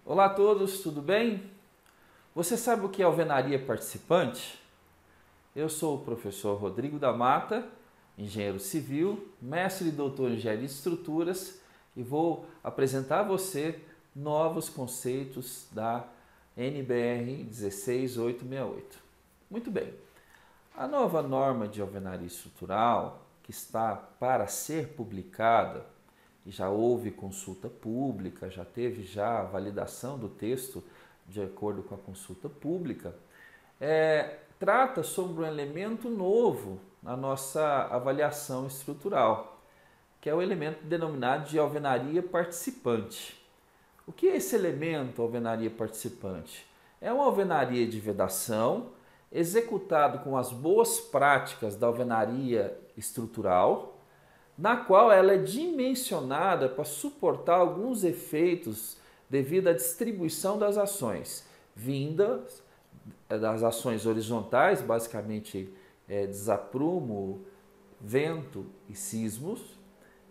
Olá a todos, tudo bem? Você sabe o que é alvenaria participante? Eu sou o professor Rodrigo da Mata, engenheiro civil, mestre e doutor em engenharia de estruturas e vou apresentar a você novos conceitos da NBR 16868. Muito bem, a nova norma de alvenaria estrutural, que está para ser publicada, e já houve consulta pública, já teve a validação do texto de acordo com a consulta pública, trata sobre um elemento novo na nossa avaliação estrutural, que é o elemento denominado de alvenaria participante. O que é esse elemento, alvenaria participante? É uma alvenaria de vedação executado com as boas práticas da alvenaria estrutural, na qual ela é dimensionada para suportar alguns efeitos devido à distribuição das ações, vindas das ações horizontais, basicamente desaprumo, vento e sismos,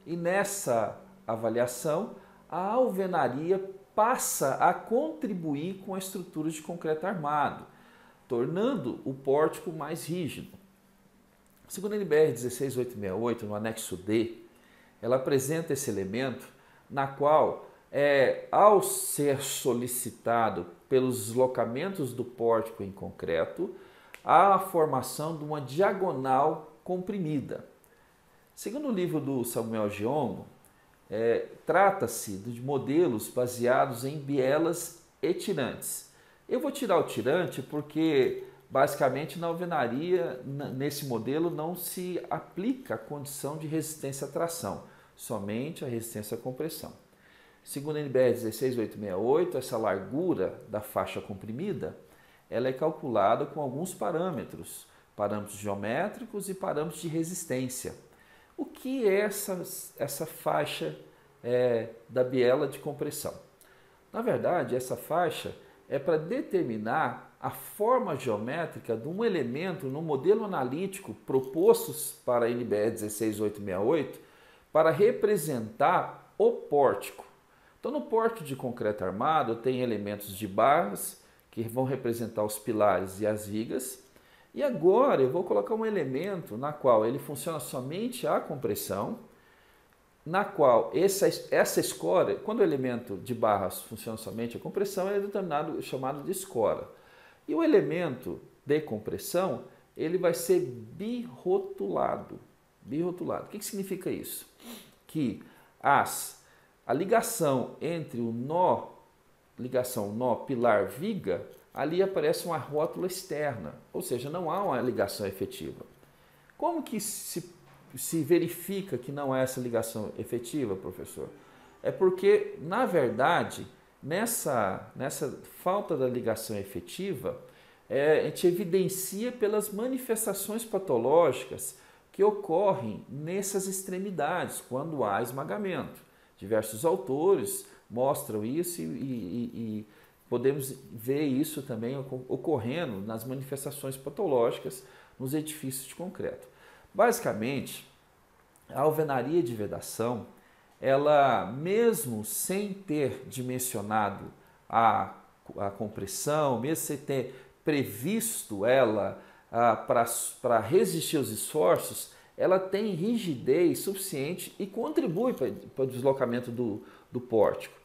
e nessa avaliação a alvenaria passa a contribuir com a estrutura de concreto armado, tornando o pórtico mais rígido. Segundo a NBR 16868, no anexo D, ela apresenta esse elemento na qual, ao ser solicitado pelos deslocamentos do pórtico em concreto, há a formação de uma diagonal comprimida. Segundo o livro do Samuel Giongo, trata-se de modelos baseados em bielas e tirantes. Eu vou tirar o tirante porque basicamente, na alvenaria, nesse modelo, não se aplica a condição de resistência à tração, somente a resistência à compressão. Segundo a NBR 16868, essa largura da faixa comprimida ela é calculada com alguns parâmetros geométricos e parâmetros de resistência. O que é essa faixa da biela de compressão? Na verdade, essa faixa é para determinar a forma geométrica de um elemento no modelo analítico propostos para a NBR 16868 para representar o pórtico. Então, no pórtico de concreto armado, tem elementos de barras que vão representar os pilares e as vigas. E agora eu vou colocar um elemento na qual ele funciona somente a compressão, na qual essa escora, quando o elemento de barras funciona somente a compressão, é chamado de escora. E o elemento de compressão, ele vai ser birrotulado. Birrotulado. O que significa isso? Que a ligação entre o nó pilar-viga, ali aparece uma rótula externa, ou seja, não há uma ligação efetiva. Como que se verifica que não há essa ligação efetiva, professor? É porque, na verdade, nessa falta da ligação efetiva, a gente evidencia pelas manifestações patológicas que ocorrem nessas extremidades, quando há esmagamento. Diversos autores mostram isso e podemos ver isso também ocorrendo nas manifestações patológicas nos edifícios de concreto. Basicamente, a alvenaria de vedação, ela mesmo sem ter dimensionado a compressão, mesmo sem ter previsto ela para resistir aos esforços, ela tem rigidez suficiente e contribui para o deslocamento do pórtico.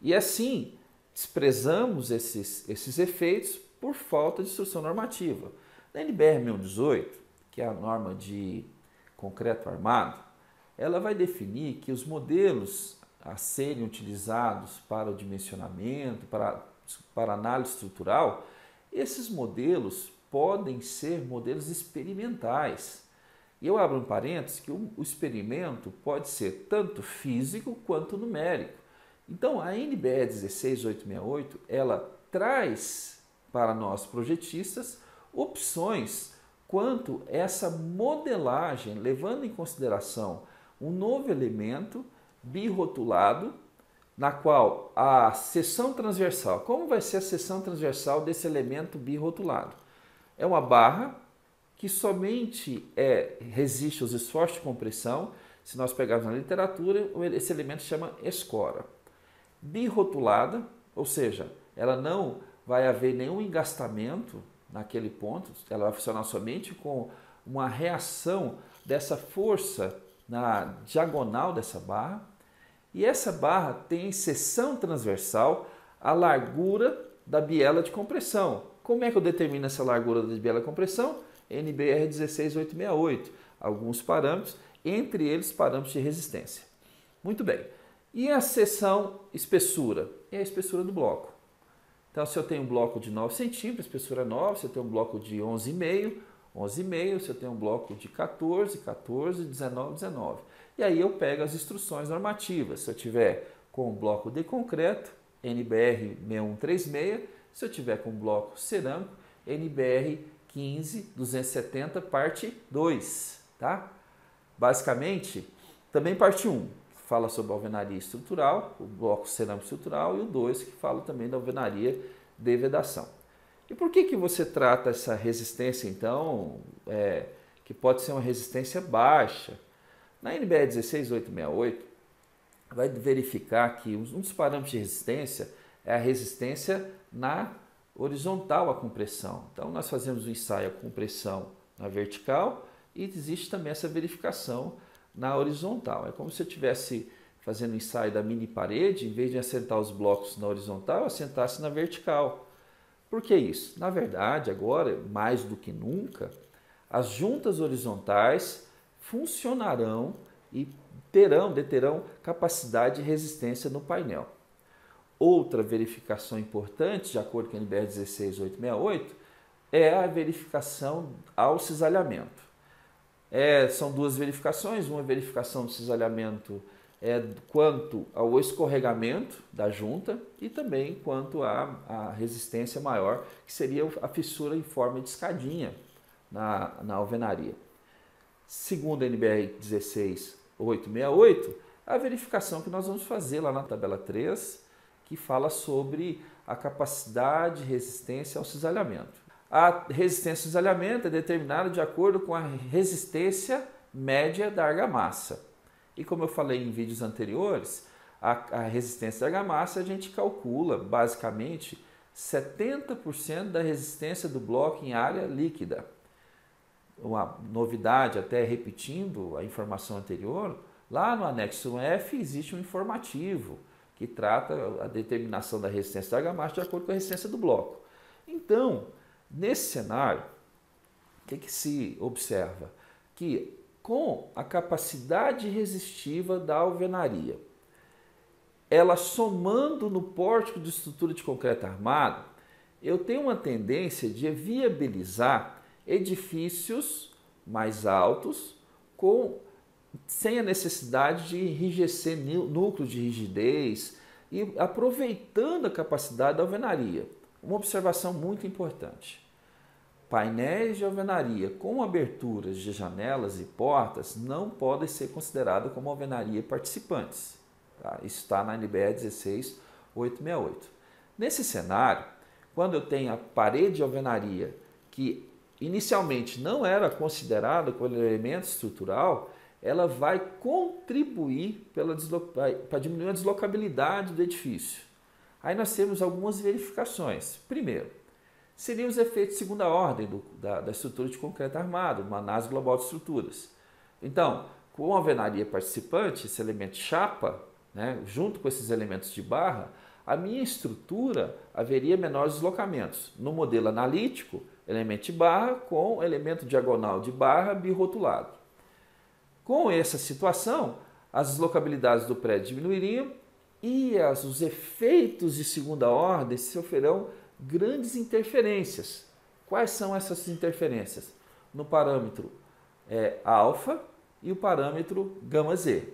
E assim, desprezamos esses efeitos por falta de instrução normativa. Na NBR 1018, que é a norma de concreto armado, ela vai definir que os modelos a serem utilizados para o dimensionamento, para análise estrutural, esses modelos podem ser modelos experimentais. E eu abro um parênteses que o experimento pode ser tanto físico quanto numérico. Então, a NBR 16868, ela traz para nós projetistas opções quanto essa modelagem, levando em consideração um novo elemento birrotulado, na qual a seção transversal, como vai ser a seção transversal desse elemento birrotulado? É uma barra que somente resiste aos esforços de compressão. Se nós pegarmos na literatura, esse elemento se chama escora. Birrotulada, ou seja, ela não vai haver nenhum engastamento naquele ponto, ela vai funcionar somente com uma reação dessa força na diagonal dessa barra, e essa barra tem seção transversal à largura da biela de compressão. Como é que eu determino essa largura da biela de compressão? NBR 16868, alguns parâmetros, entre eles parâmetros de resistência. Muito bem. E a seção espessura? É a espessura do bloco. Então, se eu tenho um bloco de 9 centímetros, espessura 9, se eu tenho um bloco de 11,5, 11,5, se eu tenho um bloco de 14, 14, 19, 19. E aí eu pego as instruções normativas. Se eu tiver com um bloco de concreto, NBR 6136, se eu tiver com um bloco cerâmico, NBR 15270, parte 2, tá? Basicamente, também parte 1, que fala sobre a alvenaria estrutural, o bloco cerâmico estrutural, e o 2, que fala também da alvenaria de vedação. E por que você trata essa resistência, então, que pode ser uma resistência baixa? Na NBR 16868, vai verificar que um dos parâmetros de resistência é a resistência na horizontal à compressão. Então, nós fazemos o ensaio à compressão na vertical e existe também essa verificação na horizontal. É como se eu estivesse fazendo o ensaio da mini parede, em vez de assentar os blocos na horizontal, eu assentasse na vertical. Por que isso? Na verdade, agora, mais do que nunca, as juntas horizontais funcionarão e deterão capacidade de resistência no painel. Outra verificação importante, de acordo com a NBR 16868, é a verificação ao cisalhamento. São duas verificações, uma verificação do cisalhamento quanto ao escorregamento da junta e também quanto à resistência maior, que seria a fissura em forma de escadinha na alvenaria. Segundo a NBR 16868, a verificação que nós vamos fazer lá na tabela 3, que fala sobre a capacidade de resistência ao cisalhamento. A resistência ao cisalhamento é determinada de acordo com a resistência média da argamassa. E como eu falei em vídeos anteriores, a resistência da argamassa a gente calcula basicamente 70% da resistência do bloco em área líquida. Uma novidade, até repetindo a informação anterior, lá no anexo F existe um informativo que trata a determinação da resistência da argamassa de acordo com a resistência do bloco. Então, nesse cenário, o que se observa? Que com a capacidade resistiva da alvenaria, ela somando no pórtico de estrutura de concreto armado, eu tenho uma tendência de viabilizar edifícios mais altos sem a necessidade de enrijecer núcleos de rigidez e aproveitando a capacidade da alvenaria. Uma observação muito importante. Painéis de alvenaria com aberturas de janelas e portas não podem ser considerados como alvenaria participantes. Tá? Isso está na NBR 16868. Nesse cenário, quando eu tenho a parede de alvenaria que inicialmente não era considerada como elemento estrutural, ela vai contribuir para diminuir a deslocabilidade do edifício. Aí nós temos algumas verificações. Primeiro, seriam os efeitos de segunda ordem da estrutura de concreto armado, uma análise global de estruturas. Então, com a alvenaria participante, esse elemento chapa, né, junto com esses elementos de barra, a minha estrutura haveria menores deslocamentos. No modelo analítico, elemento de barra com elemento diagonal de barra birrotulado. Com essa situação, as deslocabilidades do prédio diminuiriam e os efeitos de segunda ordem sofrerão grandes interferências. Quais são essas interferências? No parâmetro alfa e o parâmetro gama z.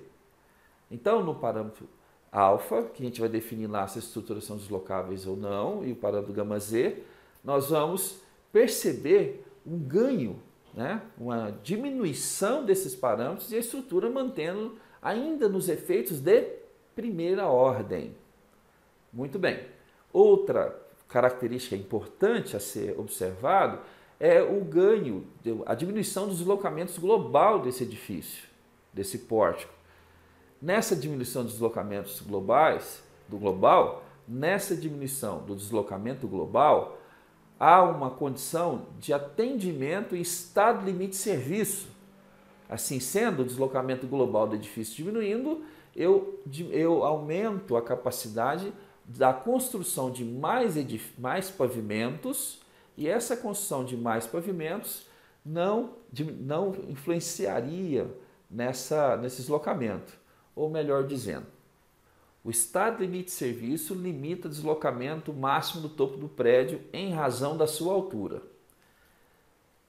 Então, no parâmetro alfa, que a gente vai definir lá se as estruturas são deslocáveis ou não, e o parâmetro gama z, nós vamos perceber um ganho, né? Uma diminuição desses parâmetros e a estrutura mantendo ainda nos efeitos de primeira ordem. Muito bem. Outra característica importante a ser observado é o ganho, a diminuição dos deslocamentos global desse edifício, desse pórtico. Nessa diminuição dos deslocamentos globais, do global, nessa diminuição do deslocamento global, há uma condição de atendimento em estado limite de serviço. Assim sendo, o deslocamento global do edifício diminuindo, eu aumento a capacidade da construção de mais pavimentos, e essa construção de mais pavimentos não influenciaria nesse deslocamento. Ou melhor dizendo, o estado limite de serviço limita o deslocamento máximo do topo do prédio em razão da sua altura.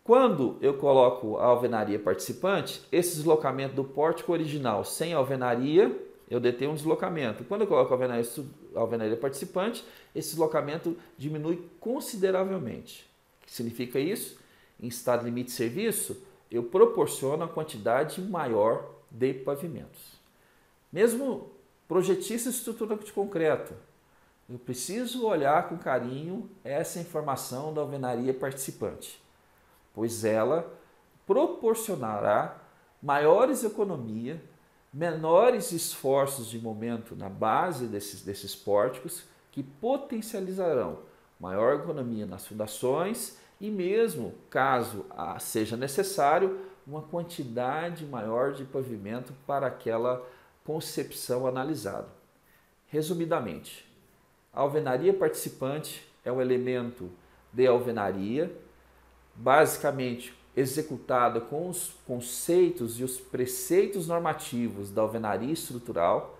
Quando eu coloco a alvenaria participante, esse deslocamento do pórtico original sem alvenaria, eu detenho um deslocamento. Quando eu coloco a alvenaria participante, esse deslocamento diminui consideravelmente. O que significa isso? Em estado limite de serviço, eu proporciono a quantidade maior de pavimentos. Mesmo projetista de estrutura de concreto, eu preciso olhar com carinho essa informação da alvenaria participante, pois ela proporcionará maiores economias, menores esforços de momento na base desses pórticos, que potencializarão maior economia nas fundações e mesmo, caso seja necessário, uma quantidade maior de pavimento para aquela concepção analisada. Resumidamente, a alvenaria participante é um elemento de alvenaria, basicamente executada com os conceitos e os preceitos normativos da alvenaria estrutural,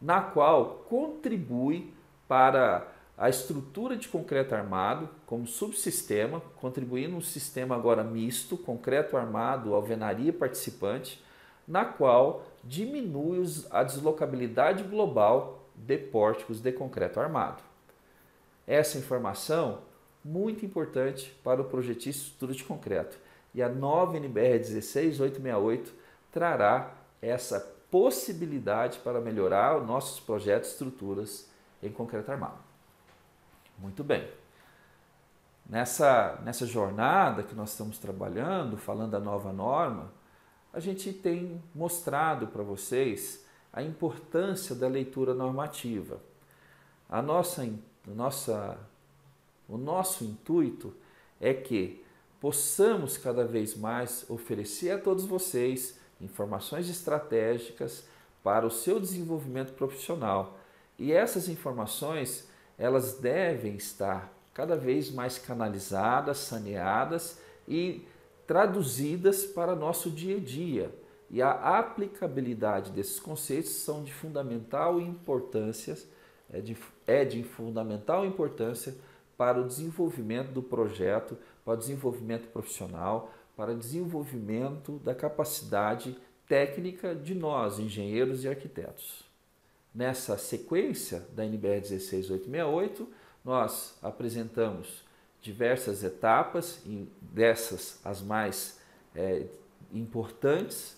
na qual contribui para a estrutura de concreto armado como subsistema, contribuindo um sistema agora misto, concreto armado, alvenaria participante, na qual diminui a deslocabilidade global de pórticos de concreto armado. Essa informação muito importante para o projetista de estrutura de concreto. E a nova NBR 16868 trará essa possibilidade para melhorar os nossos projetos e estruturas em concreto armado. Muito bem. Nessa jornada que nós estamos trabalhando, falando da nova norma, a gente tem mostrado para vocês a importância da leitura normativa. O nosso intuito é que possamos cada vez mais oferecer a todos vocês informações estratégicas para o seu desenvolvimento profissional. E essas informações, elas devem estar cada vez mais canalizadas, saneadas e traduzidas para nosso dia a dia. E a aplicabilidade desses conceitos são de fundamental importância, de fundamental importância para o desenvolvimento do projeto, para o desenvolvimento profissional, para o desenvolvimento da capacidade técnica de nós, engenheiros e arquitetos. Nessa sequência da NBR 16868, nós apresentamos diversas etapas, e dessas as mais importantes,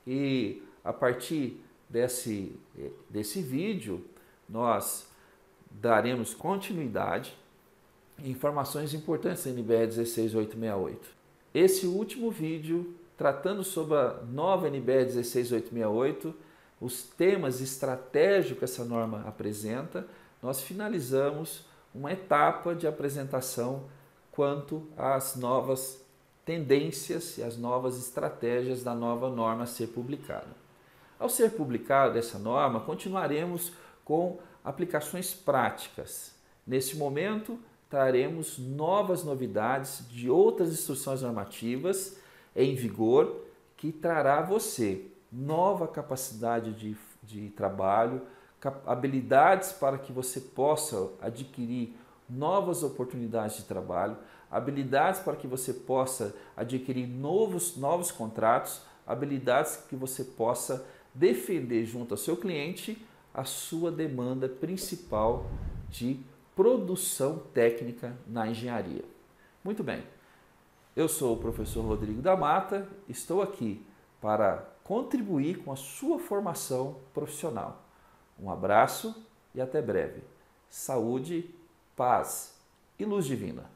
e a partir desse vídeo nós daremos continuidade em informações importantes da NBR 16868. Esse último vídeo, tratando sobre a nova NBR 16868, os temas estratégicos que essa norma apresenta, nós finalizamos uma etapa de apresentação quanto às novas tendências e às novas estratégias da nova norma a ser publicada. Ao ser publicada essa norma, continuaremos com aplicações práticas. Nesse momento, traremos novas novidades de outras instruções normativas em vigor que trará a você nova capacidade de trabalho, habilidades para que você possa adquirir novas oportunidades de trabalho, habilidades para que você possa adquirir novos contratos, habilidades que você possa defender junto ao seu cliente a sua demanda principal de produção técnica na engenharia. Muito bem, eu sou o professor Rodrigo da Mata, estou aqui para contribuir com a sua formação profissional. Um abraço e até breve. Saúde, paz e luz divina.